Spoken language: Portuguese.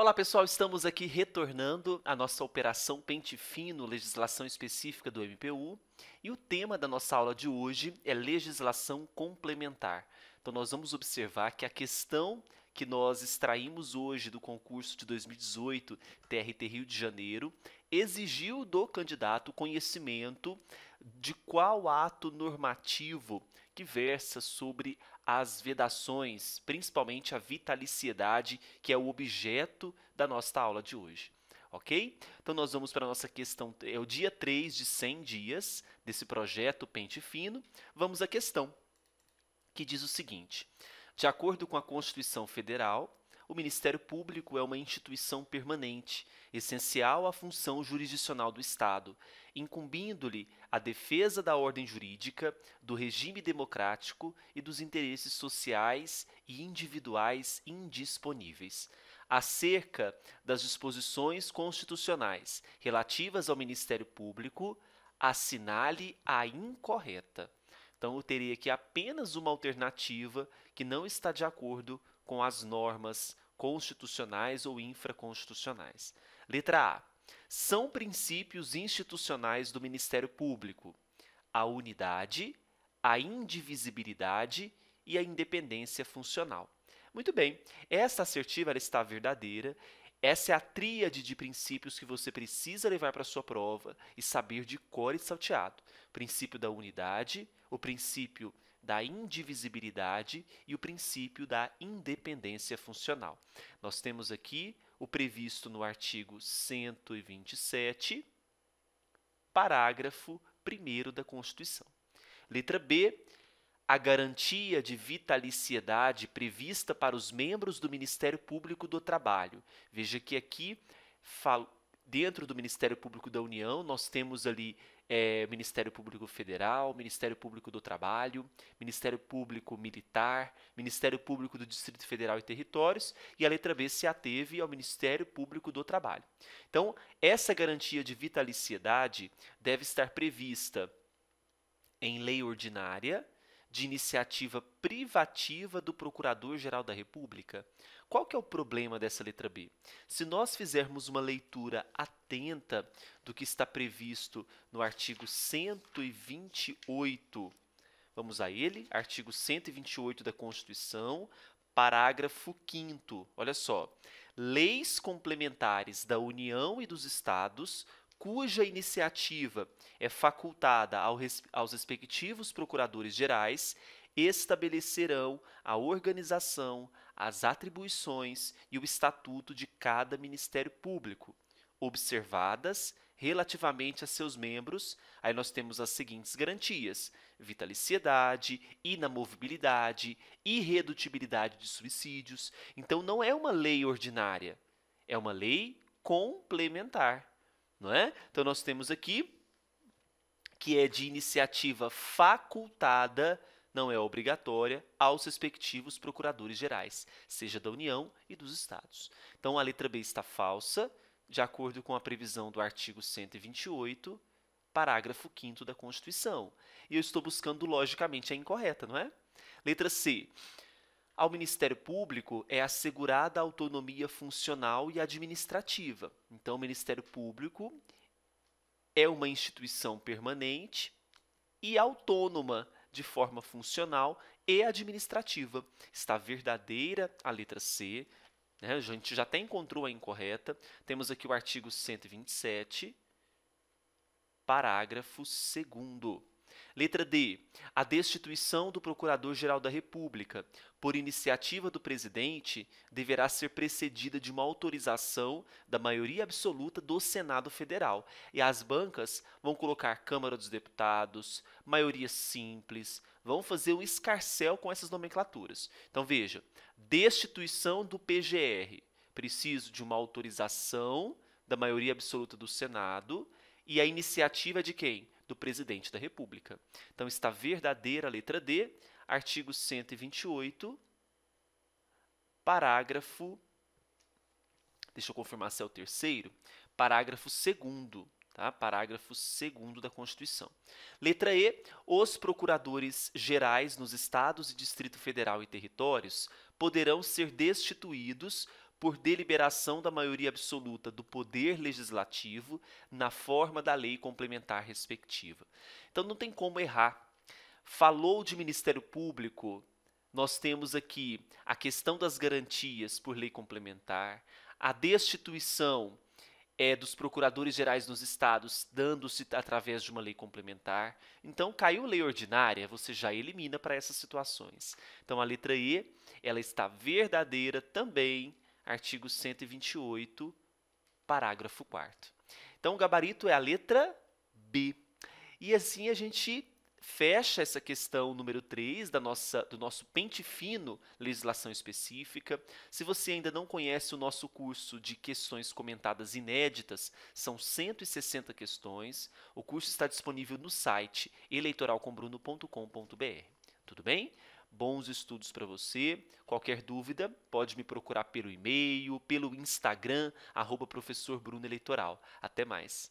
Olá pessoal, estamos aqui retornando à nossa operação Pente Fino, legislação específica do MPU, e o tema da nossa aula de hoje é legislação complementar. Então nós vamos observar que a questão que nós extraímos hoje do concurso de 2018 TRT Rio de Janeiro exigiu do candidato conhecimento de qual ato normativo que versa sobre as vedações, principalmente a vitaliciedade, que é o objeto da nossa aula de hoje. Ok? Então, nós vamos para a nossa questão, é o dia 3 de 100 dias desse projeto Pente Fino. Vamos à questão, que diz o seguinte: de acordo com a Constituição Federal, o Ministério Público é uma instituição permanente, essencial à função jurisdicional do Estado, incumbindo-lhe a defesa da ordem jurídica, do regime democrático e dos interesses sociais e individuais indisponíveis. Acerca das disposições constitucionais relativas ao Ministério Público, assinale a incorreta. Então, eu teria aqui apenas uma alternativa que não está de acordo com as normas constitucionais ou infraconstitucionais. Letra A. São princípios institucionais do Ministério Público a unidade, a indivisibilidade e a independência funcional. Muito bem, essa assertiva ela está verdadeira. Essa é a tríade de princípios que você precisa levar para a sua prova e saber de cor e salteado. O princípio da unidade, o princípio da indivisibilidade e o princípio da independência funcional. Nós temos aqui o previsto no artigo 127, parágrafo 1º da Constituição. Letra B. A garantia de vitaliciedade prevista para os membros do Ministério Público do Trabalho. Veja que aqui, dentro do Ministério Público da União, nós temos ali Ministério Público Federal, Ministério Público do Trabalho, Ministério Público Militar, Ministério Público do Distrito Federal e Territórios, e a letra B se ateve ao Ministério Público do Trabalho. Então, essa garantia de vitaliciedade deve estar prevista em lei ordinária, de iniciativa privativa do Procurador-Geral da República. Qual que é o problema dessa letra B? Se nós fizermos uma leitura atenta do que está previsto no artigo 128, vamos a ele, artigo 128 da Constituição, parágrafo 5º. Olha só, leis complementares da União e dos Estados cuja iniciativa é facultada aos respectivos procuradores gerais, estabelecerão a organização, as atribuições e o estatuto de cada Ministério Público, observadas, relativamente a seus membros, aí nós temos as seguintes garantias: vitaliciedade, inamovibilidade, irredutibilidade de subsídios. Então, não é uma lei ordinária, é uma lei complementar. Não é? Então, nós temos aqui que é de iniciativa facultada, não é obrigatória, aos respectivos procuradores gerais, seja da União e dos Estados. Então, a letra B está falsa, de acordo com a previsão do artigo 128, parágrafo 5º da Constituição. E eu estou buscando, logicamente, a incorreta, não é? Letra C. Ao Ministério Público é assegurada a autonomia funcional e administrativa. Então, o Ministério Público é uma instituição permanente e autônoma de forma funcional e administrativa. Está verdadeira a letra C, né? A gente já até encontrou a incorreta. Temos aqui o artigo 127, parágrafo 2º. Letra D. A destituição do Procurador-Geral da República, por iniciativa do presidente, deverá ser precedida de uma autorização da maioria absoluta do Senado Federal. E as bancas vão colocar Câmara dos Deputados, maioria simples, vão fazer um escarcéu com essas nomenclaturas. Então, veja, destituição do PGR, preciso de uma autorização da maioria absoluta do Senado e a iniciativa de quem? Do presidente da República. Então, está verdadeira a letra D, artigo 128, parágrafo, deixa eu confirmar se é o terceiro, parágrafo 2º, tá? Parágrafo 2º da Constituição. Letra E, os procuradores gerais nos estados e Distrito Federal e territórios poderão ser destituídos por deliberação da maioria absoluta do Poder Legislativo na forma da lei complementar respectiva. Então não tem como errar. Falou de Ministério Público, nós temos aqui a questão das garantias por lei complementar, a destituição dos procuradores gerais nos estados, dando-se através de uma lei complementar. Então, caiu lei ordinária, você já elimina para essas situações. Então, a letra E, ela está verdadeira também, artigo 128, parágrafo 4º. Então, o gabarito é a letra B. E assim a gente fecha essa questão número 3 do nosso pente fino legislação específica. Se você ainda não conhece o nosso curso de questões comentadas inéditas, são 160 questões. O curso está disponível no site eleitoralcombruno.com.br. Tudo bem? Bons estudos para você. Qualquer dúvida, pode me procurar pelo e-mail, pelo Instagram, @professorbrunoeleitoral. Até mais.